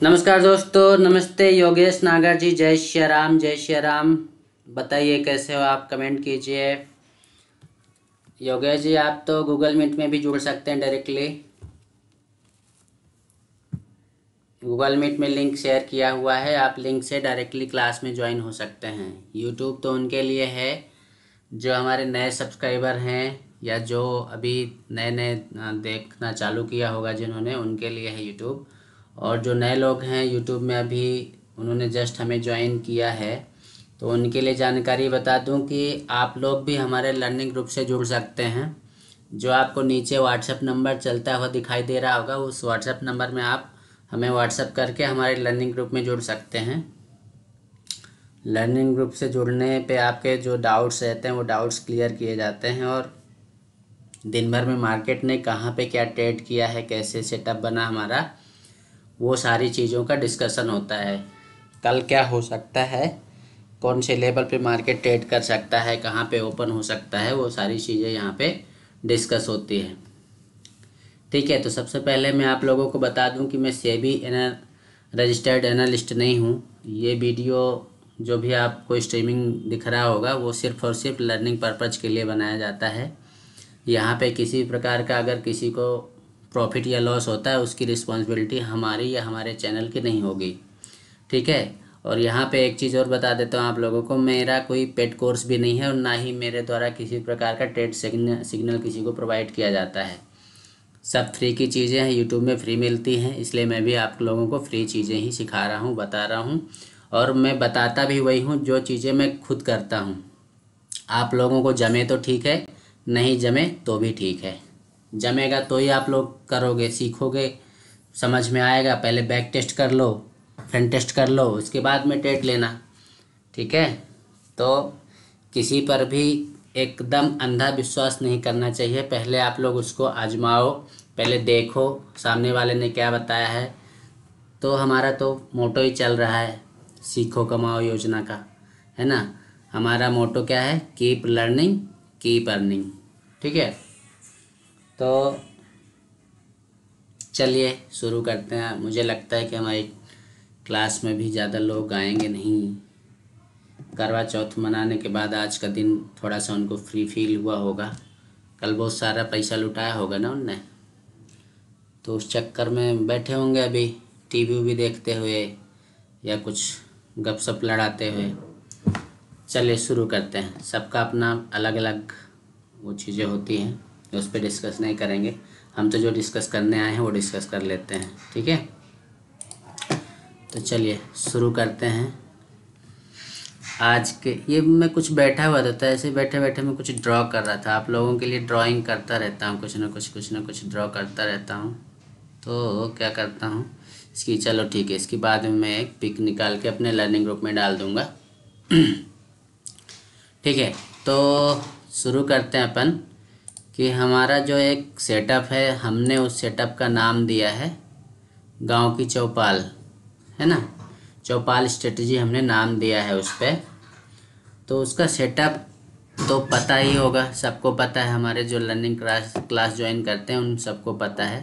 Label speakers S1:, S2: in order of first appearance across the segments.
S1: नमस्कार दोस्तों, नमस्ते। योगेश नागर जी, जय श्री राम, जय श्री राम। बताइए कैसे हो आप, कमेंट कीजिए। योगेश जी, आप तो गूगल मीट में भी जुड़ सकते हैं डायरेक्टली। गूगल मीट में लिंक शेयर किया हुआ है, आप लिंक से डायरेक्टली क्लास में ज्वाइन हो सकते हैं। यूट्यूब तो उनके लिए है जो हमारे नए सब्सक्राइबर हैं, या जो अभी नए नए देखना चालू किया होगा जिन्होंने, उनके लिए है यूट्यूब। और जो नए लोग हैं यूट्यूब में, अभी उन्होंने जस्ट हमें ज्वाइन किया है, तो उनके लिए जानकारी बता दूं कि आप लोग भी हमारे लर्निंग ग्रुप से जुड़ सकते हैं। जो आपको नीचे व्हाट्सएप नंबर चलता हुआ दिखाई दे रहा होगा, उस व्हाट्सएप नंबर में आप हमें व्हाट्सएप करके हमारे लर्निंग ग्रुप में जुड़ सकते हैं। लर्निंग ग्रुप से जुड़ने पे आपके जो डाउट्स रहते हैं वो डाउट्स क्लियर किए जाते हैं, और दिन भर में मार्केट ने कहाँ पे क्या ट्रेड किया है, कैसे सेटअप बना हमारा, वो सारी चीज़ों का डिस्कशन होता है। कल क्या हो सकता है, कौन से लेवल पे मार्केट ट्रेड कर सकता है, कहाँ पे ओपन हो सकता है, वो सारी चीज़ें यहाँ पे डिस्कस होती है। ठीक है, तो सबसे पहले मैं आप लोगों को बता दूं कि मैं सेबी रजिस्टर्ड एनालिस्ट नहीं हूँ। ये वीडियो जो भी आपको स्ट्रीमिंग दिख रहा होगा वो सिर्फ़ और सिर्फ लर्निंग पर्पज़ के लिए बनाया जाता है। यहाँ पे किसी प्रकार का अगर किसी को प्रॉफिट या लॉस होता है, उसकी रिस्पॉन्सिबिलिटी हमारी या हमारे चैनल की नहीं होगी। ठीक है। और यहाँ पे एक चीज़ और बता देता हूँ आप लोगों को, मेरा कोई पेड कोर्स भी नहीं है, और ना ही मेरे द्वारा किसी प्रकार का ट्रेड सिग्नल किसी को प्रोवाइड किया जाता है। सब फ्री की चीज़ें हैं, यूट्यूब में फ्री मिलती हैं, इसलिए मैं भी आप लोगों को फ्री चीज़ें ही सिखा रहा हूँ, बता रहा हूँ। और मैं बताता भी वही हूँ जो चीज़ें मैं खुद करता हूँ। आप लोगों को जमे तो ठीक है, नहीं जमे तो भी ठीक है। जमेगा तो ही आप लोग करोगे, सीखोगे, समझ में आएगा। पहले बैक टेस्ट कर लो, फ्रंट टेस्ट कर लो, उसके बाद में टेट लेना। ठीक है। तो किसी पर भी एकदम अंधा विश्वास नहीं करना चाहिए। पहले आप लोग उसको आजमाओ, पहले देखो सामने वाले ने क्या बताया है। तो हमारा तो मोटो ही चल रहा है, सीखो कमाओ योजना का, है ना। हमारा मोटो क्या है, कीप लर्निंग कीप अर्निंग। ठीक है। तो चलिए शुरू करते हैं। मुझे लगता है कि हमारी क्लास में भी ज़्यादा लोग आएंगे नहीं। करवा चौथ मनाने के बाद आज का दिन थोड़ा सा उनको फ्री फील हुआ होगा। कल बहुत सारा पैसा लुटाया होगा ना उनने, तो उस चक्कर में बैठे होंगे अभी टीवी भी देखते हुए या कुछ गपशप लड़ाते हुए। चलिए शुरू करते हैं। सबका अपना अलग अलग वो चीज़ें होती हैं, उस पर डिस्कस नहीं करेंगे। हम तो जो डिस्कस करने आए हैं वो डिस्कस कर लेते हैं। ठीक है, तो चलिए शुरू करते हैं। आज के ये मैं कुछ बैठा हुआ था, ऐसे बैठे बैठे मैं कुछ ड्रॉ कर रहा था। आप लोगों के लिए ड्राइंग करता रहता हूँ, कुछ ना कुछ ड्रॉ करता रहता हूँ। तो क्या करता हूँ इसकी, चलो ठीक है, इसकी बाद में मैं एक पिक निकाल के अपने लर्निंग ग्रुप में डाल दूँगा। ठीक है, तो शुरू करते हैं अपन कि हमारा जो एक सेटअप है, हमने उस सेटअप का नाम दिया है गांव की चौपाल, है ना। चौपाल स्ट्रेटजी हमने नाम दिया है उस पर। तो उसका सेटअप तो पता ही होगा, सबको पता है। हमारे जो लर्निंग क्लास ज्वाइन करते हैं उन सबको पता है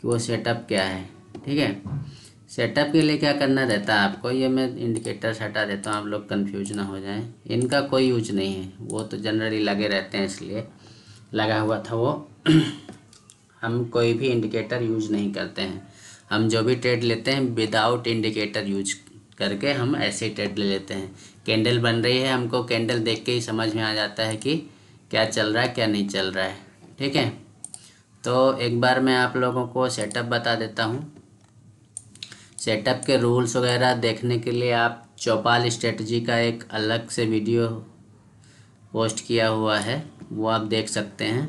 S1: कि वो सेटअप क्या है। ठीक है। सेटअप के लिए क्या करना रहता है आपको, ये मैं इंडिकेटर्स हटा देता हूँ, आप लोग कंफ्यूज ना हो जाएं। इनका कोई यूज नहीं है, वो तो जनरली लगे रहते हैं इसलिए लगा हुआ था वो। हम कोई भी इंडिकेटर यूज नहीं करते हैं। हम जो भी ट्रेड लेते हैं विदाउट इंडिकेटर यूज करके हम ऐसे ट्रेड ले लेते हैं। कैंडल बन रही है, हमको कैंडल देख के ही समझ में आ जाता है कि क्या चल रहा है क्या नहीं चल रहा है। ठीक है, तो एक बार मैं आप लोगों को सेटअप बता देता हूँ। सेटअप के रूल्स वगैरह देखने के लिए आप चौपाल स्ट्रेटजी का एक अलग से वीडियो पोस्ट किया हुआ है, वो आप देख सकते हैं।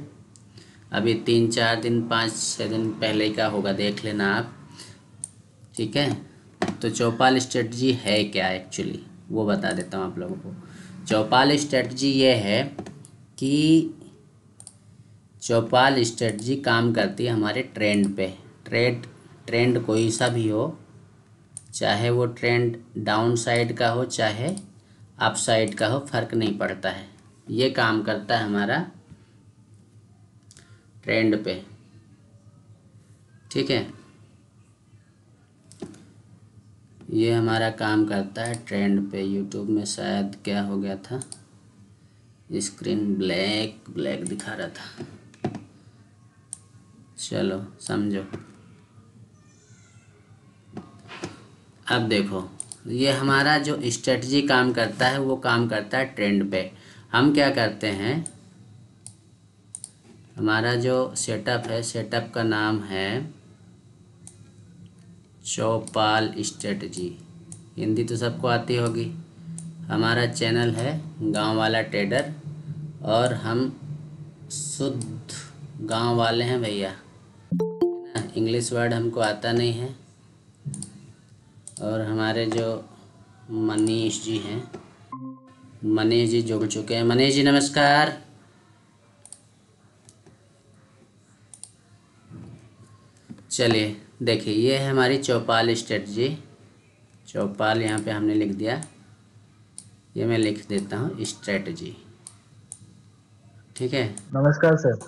S1: अभी 3-4 दिन 5-6 दिन पहले का होगा, देख लेना आप। ठीक है, तो चौपाल स्ट्रेटजी है क्या एक्चुअली, वो बता देता हूँ आप लोगों को। चौपाल स्ट्रेटजी ये है कि चौपाल स्ट्रेटजी काम करती है हमारे ट्रेंड पे। ट्रेंड कोई सा भी हो, चाहे वो ट्रेंड डाउन साइड का हो चाहे अप साइड का हो, फर्क नहीं पड़ता है। ये काम करता है हमारा ट्रेंड पे, ठीक है। ये हमारा काम करता है ट्रेंड पे। यूट्यूब में शायद क्या हो गया था, स्क्रीन ब्लैक ब्लैक दिखा रहा था। चलो समझो। अब देखो, ये हमारा जो स्ट्रेटजी काम करता है वो काम करता है ट्रेंड पे। हम क्या करते हैं, हमारा जो सेटअप है, सेटअप का नाम है चौपाल स्ट्रेटजी। हिंदी तो सबको आती होगी। हमारा चैनल है गांव वाला ट्रेडर, और हम शुद्ध गांव वाले हैं भैया, इंग्लिश वर्ड हमको आता नहीं है। और हमारे जो मनीष जी हैं, मनीष जी जुड़ चुके हैं। मनीष जी नमस्कार। चलिए देखिए, ये है हमारी चौपाल स्ट्रेटजी। चौपाल यहाँ पे हमने लिख दिया, ये मैं लिख देता हूँ स्ट्रेटजी, ठीक है।
S2: नमस्कार सर।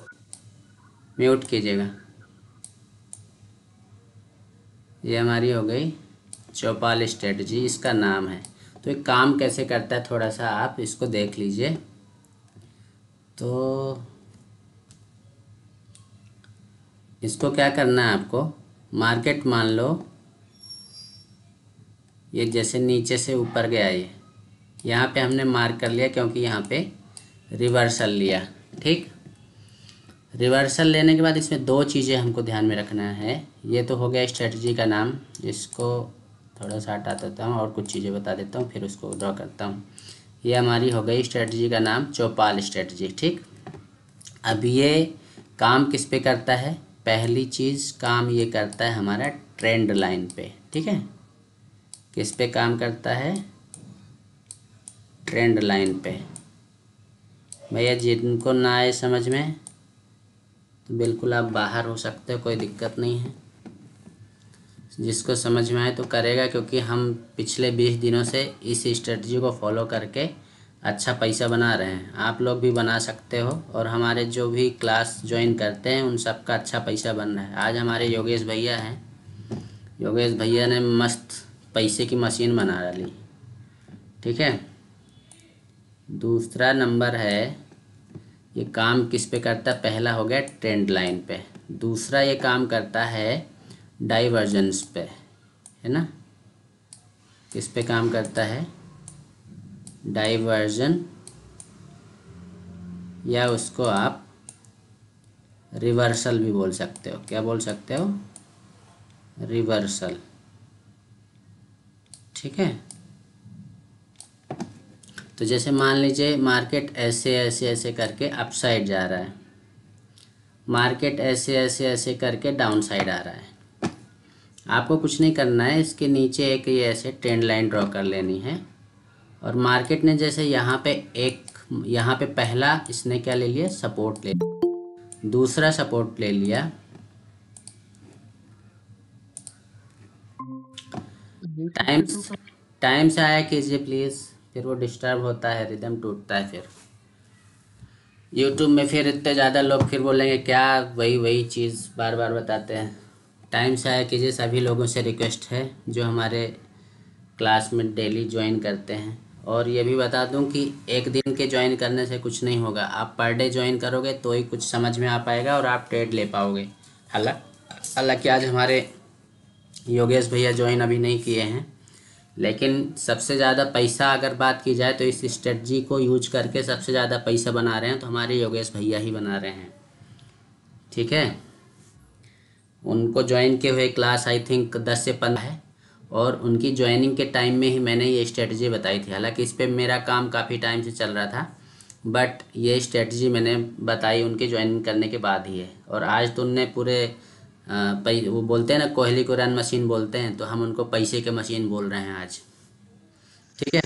S1: म्यूट कीजिएगा। ये हमारी हो गई चौपाल स्ट्रेटजी, इसका नाम है। तो ये काम कैसे करता है थोड़ा सा आप इसको देख लीजिए। तो इसको क्या करना है आपको, मार्केट मान लो ये जैसे नीचे से ऊपर गया, ये यहाँ पे हमने मार्क कर लिया क्योंकि यहाँ पे रिवर्सल लिया, ठीक। रिवर्सल लेने के बाद इसमें दो चीज़ें हमको ध्यान में रखना है। ये तो हो गया स्ट्रेटजी का नाम, इसको थोड़ा सा हटा देता हूँ और कुछ चीज़ें बता देता हूँ, फिर उसको ड्रॉ करता हूँ। ये हमारी हो गई स्ट्रेटजी का नाम चौपाल स्ट्रेटजी, ठीक। अब ये काम किस पे करता है, पहली चीज़ काम ये करता है हमारा ट्रेंड लाइन पे, ठीक है। किस पे काम करता है, ट्रेंड लाइन पे। भैया जिनको ना आए समझ में तो बिल्कुल आप बाहर हो सकते हो, कोई दिक्कत नहीं है। जिसको समझ में आए तो करेगा, क्योंकि हम पिछले 20 दिनों से इस स्ट्रेटजी को फॉलो करके अच्छा पैसा बना रहे हैं। आप लोग भी बना सकते हो, और हमारे जो भी क्लास ज्वाइन करते हैं उन सब का अच्छा पैसा बन रहा है। आज हमारे योगेश भैया हैं, योगेश भैया ने मस्त पैसे की मशीन बना डाली, ठीक है। दूसरा नंबर है, ये काम किस पे करता है, पहला हो गया ट्रेंड लाइन पे। दूसरा ये काम करता है डाइवर्जेंस पे, है ना। किस पे काम करता है, डाइवर्जन, या उसको आप रिवर्सल भी बोल सकते हो। क्या बोल सकते हो, रिवर्सल, ठीक है। तो जैसे मान लीजिए मार्केट ऐसे ऐसे ऐसे करके अप साइड जा रहा है, मार्केट ऐसे ऐसे ऐसे करके डाउन साइड आ रहा है। आपको कुछ नहीं करना है, इसके नीचे एक ये ऐसे ट्रेंड लाइन ड्रॉ कर लेनी है। और मार्केट ने जैसे यहाँ पे यहाँ पे पहला इसने क्या ले लिया, सपोर्ट ले लिया, दूसरा सपोर्ट ले लिया। टाइम्स टाइम से आया कीजिए प्लीज़, फिर वो डिस्टर्ब होता है, रिदम टूटता है फिर यूट्यूब में। फिर इतने ज़्यादा लोग फिर बोलेंगे क्या वही वही चीज़ बार बार बताते हैं। टाइम से आया कीजिए, सभी लोगों से रिक्वेस्ट है जो हमारे क्लास में डेली ज्वाइन करते हैं। और ये भी बता दूं कि एक दिन के ज्वाइन करने से कुछ नहीं होगा, आप पर डे ज्वाइन करोगे तो ही कुछ समझ में आ पाएगा और आप ट्रेड ले पाओगे। हालांकि आज हमारे योगेश भैया ज्वाइन अभी नहीं किए हैं, लेकिन सबसे ज़्यादा पैसा अगर बात की जाए तो इस स्ट्रेटजी को यूज करके सबसे ज़्यादा पैसा बना रहे हैं तो हमारे योगेश भैया ही बना रहे हैं, ठीक है। उनको ज्वाइन किए हुए क्लास आई थिंक 10 से 15 है, और उनकी ज्वाइनिंग के टाइम में ही मैंने ये स्ट्रेटजी बताई थी। हालांकि इस पर मेरा काम काफ़ी टाइम से चल रहा था, बट ये स्ट्रेटजी मैंने बताई उनके ज्वाइनिंग करने के बाद ही है। और आज तो उनने पूरे वो बोलते हैं ना, कोहली को रन मशीन बोलते हैं, तो हम उनको पैसे के मशीन बोल रहे हैं आज, ठीक है।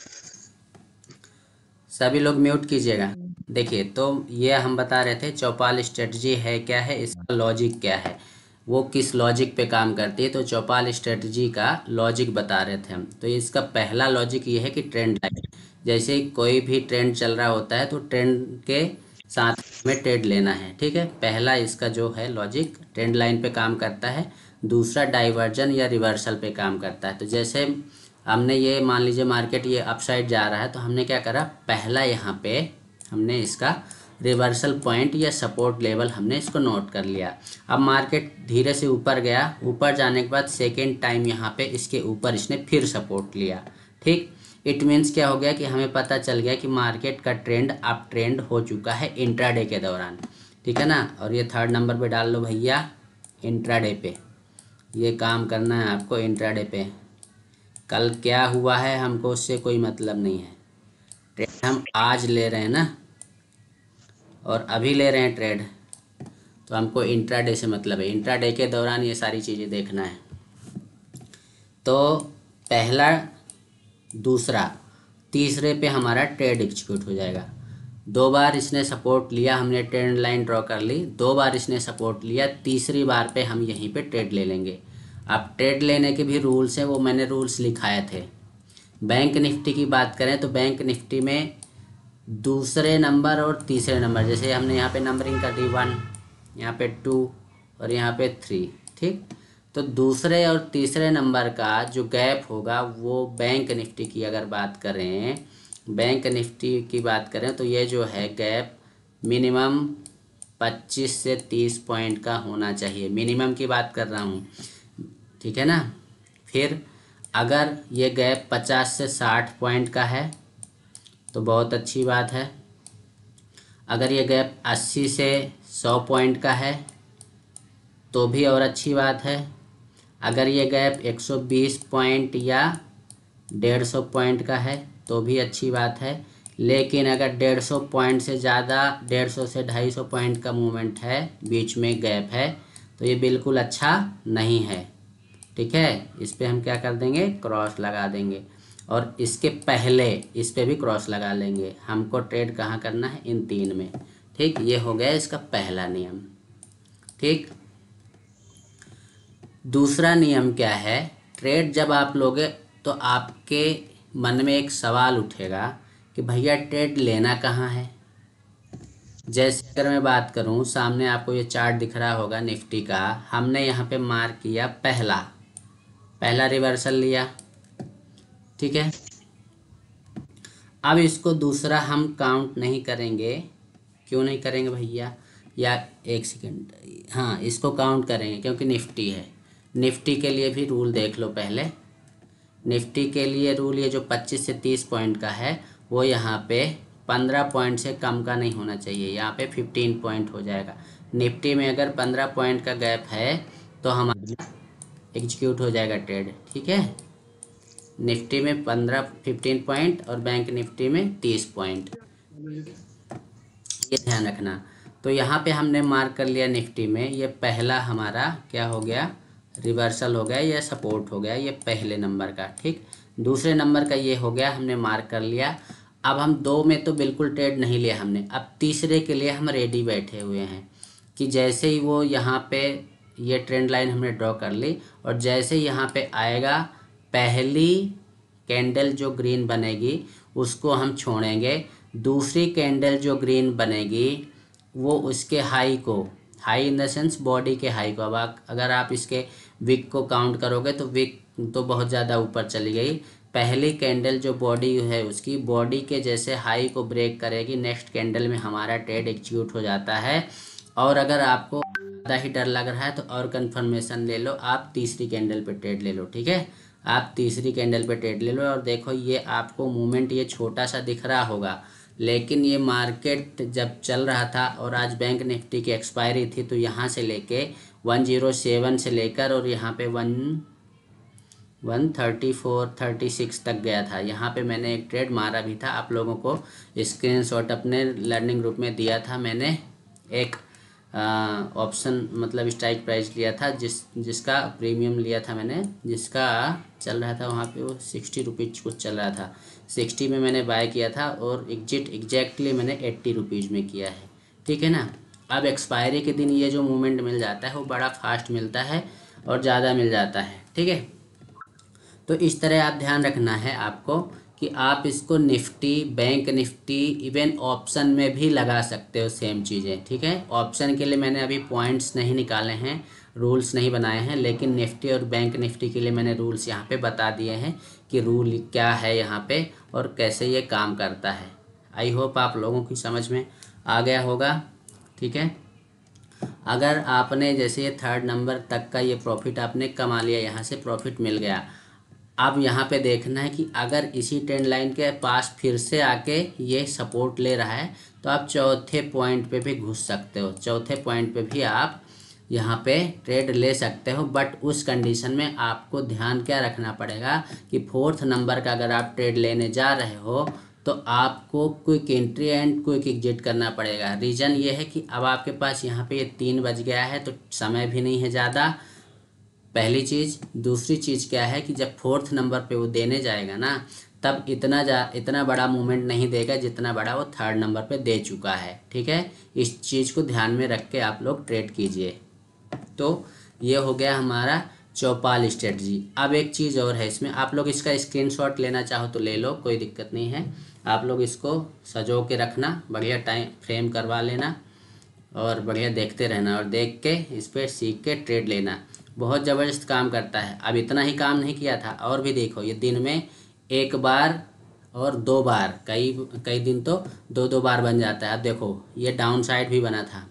S1: सभी लोग म्यूट कीजिएगा। देखिए, तो ये हम बता रहे थे चौपाल स्ट्रेटजी है क्या है, इसका लॉजिक क्या है, वो किस लॉजिक पे काम करती है। तो चौपाल स्ट्रेटजी का लॉजिक बता रहे थे हम। तो इसका पहला लॉजिक ये है कि ट्रेंड लाइन, जैसे कोई भी ट्रेंड चल रहा होता है तो ट्रेंड के साथ में ट्रेड लेना है, ठीक है। पहला इसका जो है लॉजिक ट्रेंड लाइन पे काम करता है, दूसरा डाइवर्जन या रिवर्सल पे काम करता है। तो जैसे हमने ये मान लीजिए मार्केट ये अपसाइड जा रहा है तो हमने क्या करा, पहला यहाँ पे हमने इसका रिवर्सल पॉइंट या सपोर्ट लेवल हमने इसको नोट कर लिया। अब मार्केट धीरे से ऊपर गया, ऊपर जाने के बाद सेकेंड टाइम यहाँ पे इसके ऊपर इसने फिर सपोर्ट लिया, ठीक। इट मीन्स क्या हो गया कि हमें पता चल गया कि मार्केट का ट्रेंड अप ट्रेंड हो चुका है इंट्राडे के दौरान, ठीक है ना। और ये थर्ड नंबर पे डाल लो भैया, इंट्राडे पे ये काम करना है आपको, इंट्राडे पे। कल क्या हुआ है हमको उससे कोई मतलब नहीं है, ट्रेड हम आज ले रहे हैं ना, और अभी ले रहे हैं ट्रेड, तो हमको इंट्राडे से मतलब है। इंट्राडे के दौरान ये सारी चीज़ें देखना है। तो पहला, दूसरा, तीसरे पे हमारा ट्रेड एग्जीक्यूट हो जाएगा। 2 बार इसने सपोर्ट लिया, हमने ट्रेंड लाइन ड्रॉ कर ली, 2 बार इसने सपोर्ट लिया, तीसरी बार पे हम यहीं पे ट्रेड ले लेंगे। अब ट्रेड लेने के भी रूल्स हैं, वो मैंने रूल्स लिखाए थे। बैंक निफ्टी की बात करें तो बैंक निफ्टी में दूसरे नंबर और तीसरे नंबर, जैसे हमने यहाँ पे नंबरिंग कर दी 1, यहाँ पे 2 और यहाँ पे 3, ठीक। तो दूसरे और तीसरे नंबर का जो गैप होगा वो बैंक निफ्टी की अगर बात करें, बैंक निफ्टी की बात करें तो ये जो है गैप मिनिमम 25 से 30 पॉइंट का होना चाहिए, मिनिमम की बात कर रहा हूँ, ठीक है ना। फिर अगर ये गैप 50 से 60 पॉइंट का है तो बहुत अच्छी बात है। अगर ये गैप 80 से 100 पॉइंट का है तो भी और अच्छी बात है। अगर ये गैप 120 पॉइंट या 150 पॉइंट का है तो भी अच्छी बात है। लेकिन अगर 150 पॉइंट से ज़्यादा, 150 से 250 पॉइंट का मूवमेंट है, बीच में गैप है, तो ये बिल्कुल अच्छा नहीं है, ठीक है। इस पर हम क्या कर देंगे, क्रॉस लगा देंगे, और इसके पहले इस पे भी क्रॉस लगा लेंगे। हमको ट्रेड कहाँ करना है, इन 3 में, ठीक। ये हो गया इसका पहला नियम, ठीक। दूसरा नियम क्या है, ट्रेड जब आप लोगे तो आपके मन में एक सवाल उठेगा कि भैया ट्रेड लेना कहाँ है। जैसे अगर मैं बात करूं, सामने आपको ये चार्ट दिख रहा होगा निफ्टी का, हमने यहाँ पे मार्क किया पहला रिवर्सल लिया, ठीक है। अब इसको दूसरा हम काउंट नहीं करेंगे, क्यों नहीं करेंगे भैया, या एक सेकेंड, हाँ इसको काउंट करेंगे क्योंकि निफ्टी है। निफ्टी के लिए भी रूल देख लो पहले। निफ्टी के लिए रूल ये जो 25 से 30 पॉइंट का है वो यहाँ पे 15 पॉइंट से कम का नहीं होना चाहिए, यहाँ पे 15 पॉइंट हो जाएगा। निफ्टी में अगर 15 पॉइंट का गैप है तो हमारा एग्जीक्यूट हो जाएगा ट्रेड, ठीक है। निफ्टी में 15 पॉइंट और बैंक निफ्टी में 30 पॉइंट, ये ध्यान रखना। तो यहाँ पे हमने मार्क कर लिया निफ्टी में, ये पहला हमारा क्या हो गया, रिवर्सल हो गया या सपोर्ट हो गया, ये पहले नंबर का, ठीक। दूसरे नंबर का ये हो गया, हमने मार्क कर लिया। अब हम 2 में तो बिल्कुल ट्रेड नहीं लिया हमने, अब तीसरे के लिए हम रेडी बैठे हुए हैं कि जैसे ही वो यहाँ पे ये ट्रेंड लाइन हमने ड्रॉ कर ली, और जैसे ही यहाँ पे आएगा पहली कैंडल जो ग्रीन बनेगी उसको हम छोड़ेंगे, दूसरी कैंडल जो ग्रीन बनेगी वो उसके हाई को, high in the sense body के हाई को, अब अगर आप इसके विक को काउंट करोगे तो विक तो बहुत ज़्यादा ऊपर चली गई। पहली कैंडल जो बॉडी है उसकी बॉडी के जैसे हाई को ब्रेक करेगी, नेक्स्ट कैंडल में हमारा ट्रेड एग्जीक्यूट हो जाता है। और अगर आपको ज़्यादा ही डर लग रहा है तो और कंफर्मेशन ले लो, आप तीसरी कैंडल पे ट्रेड ले लो, ठीक है। आप तीसरी कैंडल पे ट्रेड ले लो और देखो ये आपको मूवमेंट ये छोटा सा दिख रहा होगा, लेकिन ये मार्केट जब चल रहा था और आज बैंक निफ्टी की एक्सपायरी थी तो यहाँ से लेके 107 से लेकर और यहाँ पे 134-36 तक गया था। यहाँ पे मैंने एक ट्रेड मारा भी था, आप लोगों को स्क्रीनशॉट अपने लर्निंग ग्रुप में दिया था। मैंने एक ऑप्शन मतलब स्ट्राइक प्राइस लिया था जिसका प्रीमियम लिया था मैंने, जिसका चल रहा था वहाँ पे वो 60 रुपीज़ कुछ चल रहा था, 60 में मैंने बाय किया था और एग्जैक्टली मैंने 80 रुपीज़ में किया है, ठीक है ना। अब एक्सपायरी के दिन ये जो मूवमेंट मिल जाता है वो बड़ा फास्ट मिलता है और ज़्यादा मिल जाता है, ठीक है। तो इस तरह आप ध्यान रखना है आपको कि कि आप इसको Nifty, bank Nifty, even option में भी लगा सकते हो सेम चीज़ें, ठीक है। ऑप्शन के लिए मैंने अभी पॉइंट्स नहीं निकाले हैं, रूल्स नहीं बनाए हैं, लेकिन निफ्टी और बैंक निफ्टी के लिए मैंने रूल्स यहाँ पे बता दिए हैं कि रूल क्या है यहाँ पे और कैसे ये काम करता है। आई होप आप लोगों की समझ में आ गया होगा, ठीक है। अगर आपने जैसे ये 3rd नंबर तक का ये प्रॉफिट आपने कमा लिया, यहाँ से प्रॉफिट मिल गया, अब यहाँ पे देखना है कि अगर इसी ट्रेंड लाइन के पास फिर से आके ये सपोर्ट ले रहा है तो आप चौथे पॉइंट पे भी घुस सकते हो, चौथे पॉइंट पे भी आप यहाँ पे ट्रेड ले सकते हो। बट उस कंडीशन में आपको ध्यान क्या रखना पड़ेगा कि 4th नंबर का अगर आप ट्रेड लेने जा रहे हो तो आपको quick entry and quick exit करना पड़ेगा। रीज़न ये है कि अब आपके पास यहाँ पे ये 3 बज गया है तो समय भी नहीं है ज़्यादा, पहली चीज़। दूसरी चीज़ क्या है कि जब 4th नंबर पे वो देने जाएगा ना, तब इतना बड़ा मूवमेंट नहीं देगा जितना बड़ा वो 3rd नंबर पे दे चुका है, ठीक है। इस चीज़ को ध्यान में रख के आप लोग ट्रेड कीजिए। तो ये हो गया हमारा चौपाल स्ट्रेटजी। अब एक चीज़ और है इसमें, आप लोग इसका स्क्रीनशॉट लेना चाहो तो ले लो, कोई दिक्कत नहीं है। आप लोग इसको सजो के रखना, बढ़िया टाइम फ्रेम करवा लेना और बढ़िया देखते रहना और देख के इस पर सीख के ट्रेड लेना। बहुत ज़बरदस्त काम करता है। अब इतना ही काम नहीं किया था, और भी देखो, ये दिन में 1 बार और 2 बार, कई दिन तो 2 बार बन जाता है। अब देखो ये डाउन साइड भी बना था,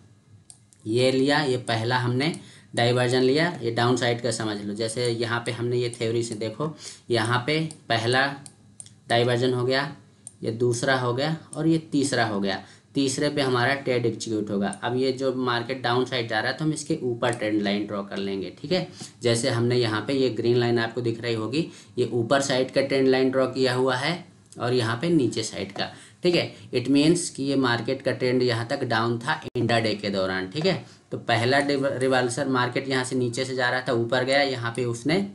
S1: ये लिया, ये पहला हमने डाइवर्जन लिया, ये डाउन साइड का समझ लो। जैसे यहाँ पे हमने ये थ्योरी से देखो, यहाँ पे पहला डाइवर्जन हो गया, ये दूसरा हो गया और ये तीसरा हो गया। तीसरे पे हमारा ट्रेड एग्जीक्यूट होगा। अब ये जो मार्केट डाउन साइड जा रहा है तो हम इसके ऊपर ट्रेंड लाइन ड्रॉ कर लेंगे, ठीक है। जैसे हमने यहाँ पे ये ग्रीन लाइन आपको दिख रही होगी, ये ऊपर साइड का ट्रेंड लाइन ड्रॉ किया हुआ है और यहाँ पे नीचे साइड का, ठीक है। इट मीन्स कि ये मार्केट का ट्रेंड यहाँ तक डाउन था इंट्राडे के दौरान, ठीक है। तो पहला रिवर्सल मार्केट यहाँ से नीचे से जा रहा था, ऊपर गया, यहाँ पे उसने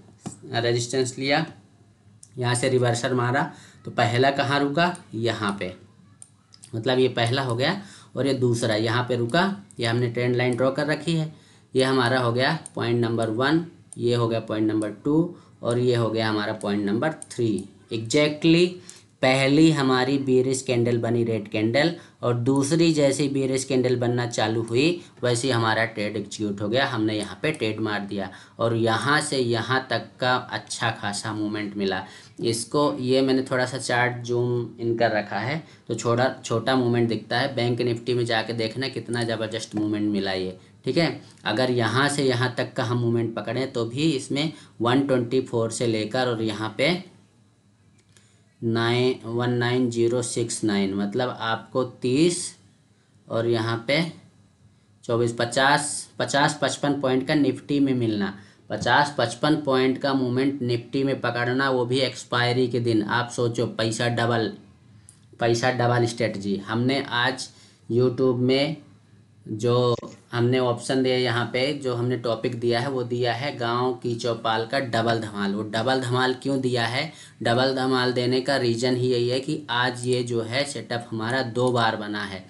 S1: रेजिस्टेंस लिया, यहाँ से रिवर्सल मारा, तो पहला कहाँ रुका, यहाँ पे, मतलब ये पहला हो गया और ये दूसरा यहाँ पे रुका। ये हमने ट्रेंड लाइन ड्रॉ कर रखी है, ये हमारा हो गया पॉइंट नंबर 1, ये हो गया पॉइंट नंबर 2 और ये हो गया हमारा पॉइंट नंबर 3। एग्जैक्टली पहली हमारी बेरिश कैंडल बनी रेड कैंडल, और दूसरी जैसे बेरिश कैंडल बनना चालू हुई वैसे हमारा ट्रेड एग्जीक्यूट हो गया। हमने यहाँ पे ट्रेड मार दिया और यहाँ से यहाँ तक का अच्छा खासा मूवमेंट मिला। इसको ये मैंने थोड़ा सा चार्ट जूम इन कर रखा है तो छोटा मूवमेंट दिखता है। बैंक निफ्टी में जाके देखना कितना ज़बरदस्त मूवमेंट मिला ये, ठीक है। अगर यहाँ से यहाँ तक का हम मूवमेंट पकड़ें तो भी इसमें 124 से लेकर और यहाँ पे 19069, मतलब आपको 30 और यहाँ पे 24, 50-55 पॉइंट का निफ्टी में मिलना, 50-55 पॉइंट का मूवमेंट निफ्टी में पकड़ना, वो भी एक्सपायरी के दिन। आप सोचो, पैसा डबल स्ट्रेटजी। हमने आज यूट्यूब में जो हमने ऑप्शन दिया, यहाँ पे जो हमने टॉपिक दिया है वो दिया है गांव की चौपाल का डबल धमाल। वो डबल धमाल क्यों दिया है? डबल धमाल देने का रीज़न ही यही है कि आज ये जो है सेटअप हमारा 2 बार बना है,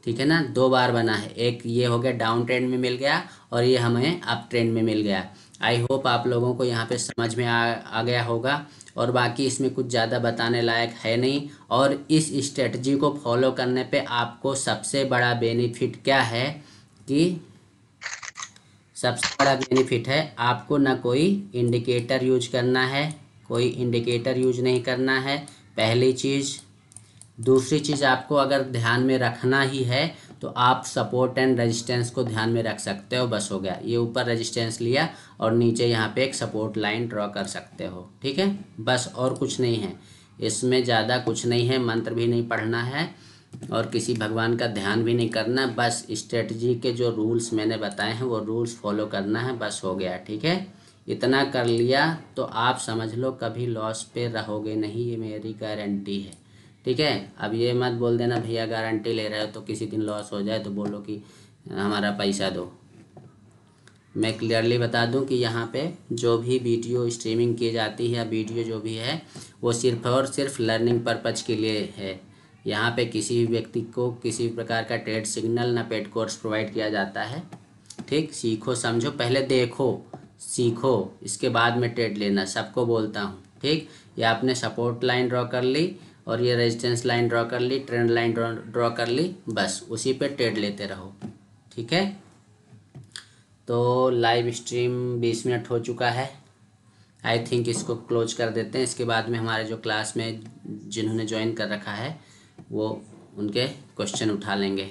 S1: ठीक है ना, 2 बार बना है। एक ये हो गया डाउन ट्रेंड में मिल गया और ये हमें अप ट्रेंड में मिल गया। आई होप आप लोगों को यहाँ पे समझ में आ गया होगा, और बाकी इसमें कुछ ज़्यादा बताने लायक है नहीं। और इस स्ट्रेटजी को फॉलो करने पे आपको सबसे बड़ा बेनिफिट क्या है कि सबसे बड़ा बेनिफिट है आपको ना कोई इंडिकेटर यूज करना है, कोई इंडिकेटर यूज नहीं करना है, पहली चीज़। दूसरी चीज़, आपको अगर ध्यान में रखना ही है तो आप सपोर्ट एंड रेजिस्टेंस को ध्यान में रख सकते हो, बस हो गया। ये ऊपर रेजिस्टेंस लिया और नीचे यहाँ पे एक सपोर्ट लाइन ड्रॉ कर सकते हो, ठीक है, बस। और कुछ नहीं है इसमें, ज़्यादा कुछ नहीं है। मंत्र भी नहीं पढ़ना है और किसी भगवान का ध्यान भी नहीं करना, बस स्ट्रेटजी के जो रूल्स मैंने बताए हैं वो रूल्स फॉलो करना है, बस हो गया, ठीक है। इतना कर लिया तो आप समझ लो कभी लॉस पे रहोगे नहीं, ये मेरी गारंटी है, ठीक है। अब ये मत बोल देना भैया गारंटी ले रहे हो तो किसी दिन लॉस हो जाए तो बोलो कि हमारा पैसा दो। मैं क्लियरली बता दूं कि यहाँ पे जो भी वीडियो स्ट्रीमिंग की जाती है या वीडियो जो भी है वो सिर्फ और सिर्फ लर्निंग पर्पज़ के लिए है। यहाँ पे किसी भी व्यक्ति को किसी प्रकार का ट्रेड सिग्नल ना पेड कोर्स प्रोवाइड किया जाता है, ठीक। सीखो समझो, पहले देखो सीखो, इसके बाद में ट्रेड लेना, सबको बोलता हूँ, ठीक। ठीक। ये आपने सपोर्ट लाइन ड्रॉ कर ली और ये रेजिस्टेंस लाइन ड्रॉ कर ली, ट्रेंड लाइन ड्रॉ कर ली, बस उसी पे ट्रेड लेते रहो। ठीक है, तो लाइव स्ट्रीम 20 मिनट हो चुका है। आई थिंक इसको क्लोज कर देते हैं। इसके बाद में हमारे जो क्लास में जिन्होंने ज्वाइन कर रखा है वो उनके क्वेश्चन उठा लेंगे।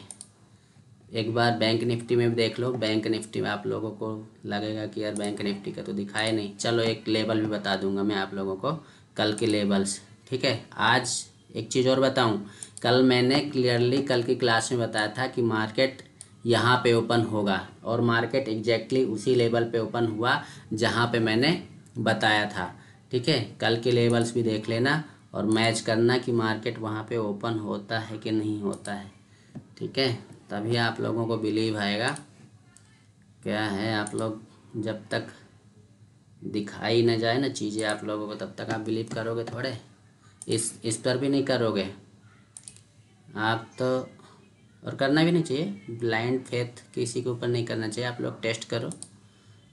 S1: एक बार बैंक निफ्टी में भी देख लो। बैंक निफ्टी में आप लोगों को लगेगा कि यार बैंक निफ्टी का तो दिखाया नहीं। चलो एक लेवल भी बता दूंगा मैं आप लोगों को, कल के लेवल्स। ठीक है, आज एक चीज़ और बताऊं, कल मैंने क्लियरली कल की क्लास में बताया था कि मार्केट यहाँ पे ओपन होगा और मार्केट एग्जैक्टली उसी लेवल पे ओपन हुआ जहाँ पे मैंने बताया था। ठीक है, कल के लेवल्स भी देख लेना और मैच करना कि मार्केट वहाँ पे ओपन होता है कि नहीं होता है। ठीक है, तभी आप लोगों को बिलीव आएगा। क्या है, आप लोग जब तक दिखाई न जाए ना चीज़ें आप लोगों को, तब तक आप बिलीव करोगे थोड़े। इस पर भी नहीं करोगे आप तो, और करना भी नहीं चाहिए। ब्लाइंड फेथ किसी के ऊपर नहीं करना चाहिए। आप लोग टेस्ट करो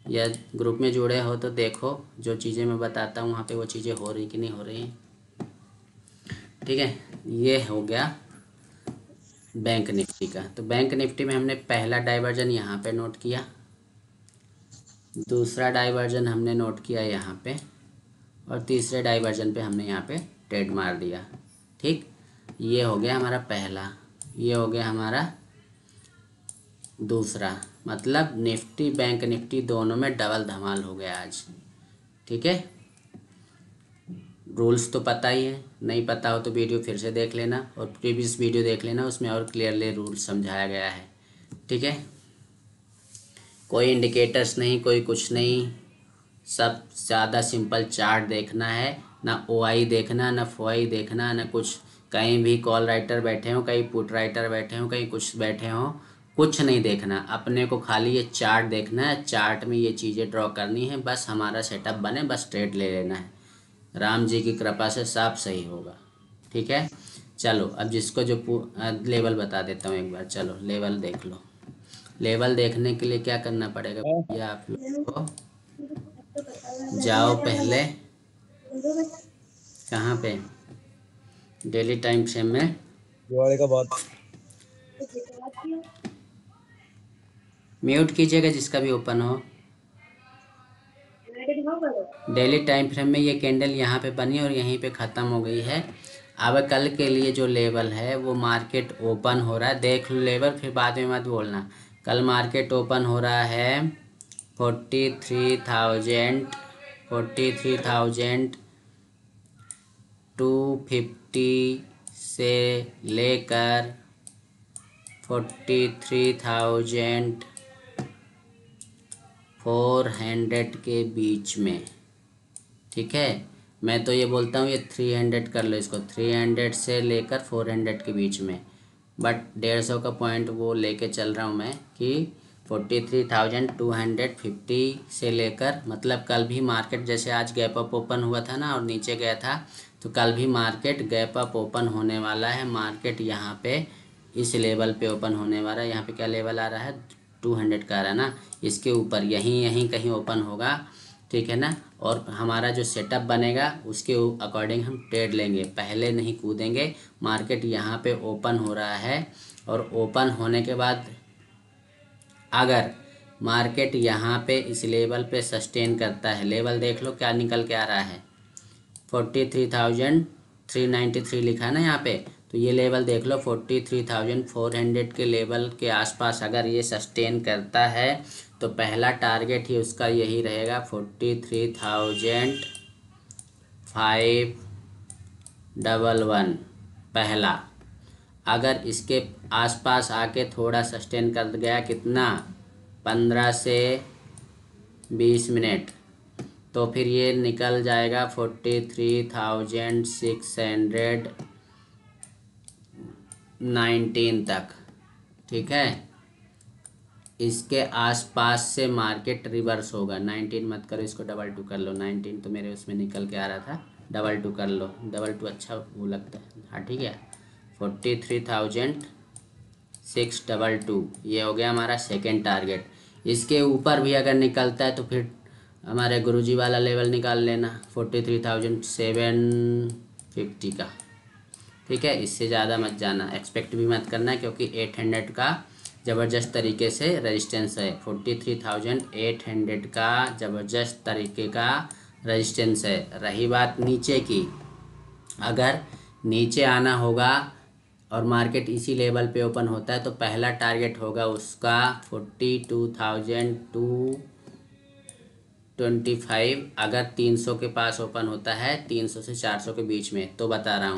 S1: या ग्रुप में जुड़े हो तो देखो जो चीज़ें मैं बताता हूँ वहाँ पे वो चीज़ें हो रही कि नहीं हो रही। ठीक है, ये हो गया बैंक निफ्टी का। तो बैंक निफ्टी में हमने पहला डाइवर्जन यहाँ पे नोट किया, दूसरा डाइवर्जन हमने नोट किया यहाँ पे, और तीसरे डाइवर्जन पे हमने यहाँ पे ट्रेड मार दिया। ठीक, ये हो गया हमारा पहला, ये हो गया हमारा दूसरा। मतलब निफ्टी बैंक निफ्टी दोनों में डबल धमाल हो गया आज। ठीक है, रूल्स तो पता ही है, नहीं पता हो तो वीडियो फिर से देख लेना और प्रीवियस वीडियो देख लेना, उसमें और क्लियरली रूल्स समझाया गया है। ठीक है, कोई इंडिकेटर्स नहीं, कोई कुछ नहीं, सब ज़्यादा सिंपल चार्ट देखना है, ना ओआई देखना, ना फोआई देखना, ना कुछ। कहीं भी कॉल राइटर बैठे हो, कहीं पुट राइटर बैठे हो, कहीं कुछ बैठे हो, कुछ नहीं देखना। अपने को खाली ये चार्ट देखना है, चार्ट में ये चीज़ें ड्रॉ करनी है, बस हमारा सेटअप बने, बस ट्रेड ले लेना है। राम जी की कृपा से सब सही होगा। ठीक है, चलो अब जिसको जो लेवल बता देता हूँ एक बार। चलो लेवल देख लो। लेवल देखने के लिए क्या करना पड़ेगा भैया, आप लोग को जाओ पहले कहाँ पे, डेली टाइम फ्रेम में
S2: दिवाली का बहुत
S1: म्यूट कीजिएगा जिसका भी ओपन हो। डेली टाइम फ्रेम में ये कैंडल यहाँ पे बनी और यहीं पे ख़त्म हो गई है। अब कल के लिए जो लेवल है वो मार्केट ओपन हो रहा है, देख लो लेवल, फिर बाद में मत बोलना। कल मार्केट ओपन हो रहा है 43,250 से लेकर 43,400 के बीच में। ठीक है, मैं तो ये बोलता हूँ ये 300 कर लो इसको, 300 से लेकर 400 के बीच में। बट 150 का पॉइंट वो लेके चल रहा हूँ मैं कि 43,250 से लेकर, मतलब कल भी मार्केट जैसे आज गैप अप ओपन हुआ था ना और नीचे गया था, तो कल भी मार्केट गैप अप ओपन होने वाला है। मार्केट यहाँ पे इस लेवल पे ओपन होने वाला है। यहाँ पे क्या लेवल आ रहा है, 200 का आ रहा है ना, इसके ऊपर यहीं कहीं ओपन होगा। ठीक है ना, और हमारा जो सेटअप बनेगा उसके अकॉर्डिंग हम ट्रेड लेंगे, पहले नहीं कूदेंगे। मार्केट यहाँ पे ओपन हो रहा है और ओपन होने के बाद अगर मार्केट यहाँ पे इस लेवल पे सस्टेन करता है, लेवल देख लो क्या निकल के आ रहा है, 43,393 लिखा है ना यहाँ पे, तो ये लेवल देख लो 43,400 के लेवल के आसपास अगर ये सस्टेन करता है तो पहला टारगेट ही उसका यही रहेगा 43,511 पहला। अगर इसके आसपास आके थोड़ा सस्टेन कर गया, कितना, 15 से 20 मिनट, तो फिर ये निकल जाएगा 43,619 तक। ठीक है, इसके आसपास से मार्केट रिवर्स होगा। 19 मत करो, इसको डबल टू कर लो। 19 तो मेरे उसमें निकल के आ रहा था, डबल टू कर लो, डबल टू अच्छा वो लगता है। हाँ ठीक है, 43,622 ये हो गया हमारा सेकेंड टारगेट। इसके ऊपर भी अगर निकलता है तो फिर हमारे गुरुजी वाला लेवल निकाल लेना 43,750 का। ठीक है, इससे ज़्यादा मत जाना, एक्सपेक्ट भी मत करना, क्योंकि 800 का ज़बरदस्त तरीके से रेजिस्टेंस है। 43,800 का ज़बरदस्त तरीके का रेजिस्टेंस है। रही बात नीचे की, अगर नीचे आना होगा और मार्केट इसी लेवल पे ओपन होता है तो पहला टारगेट होगा उसका 42,225। अगर 300 के पास ओपन होता है, 300 से 400 के बीच में, तो बता रहा हूँ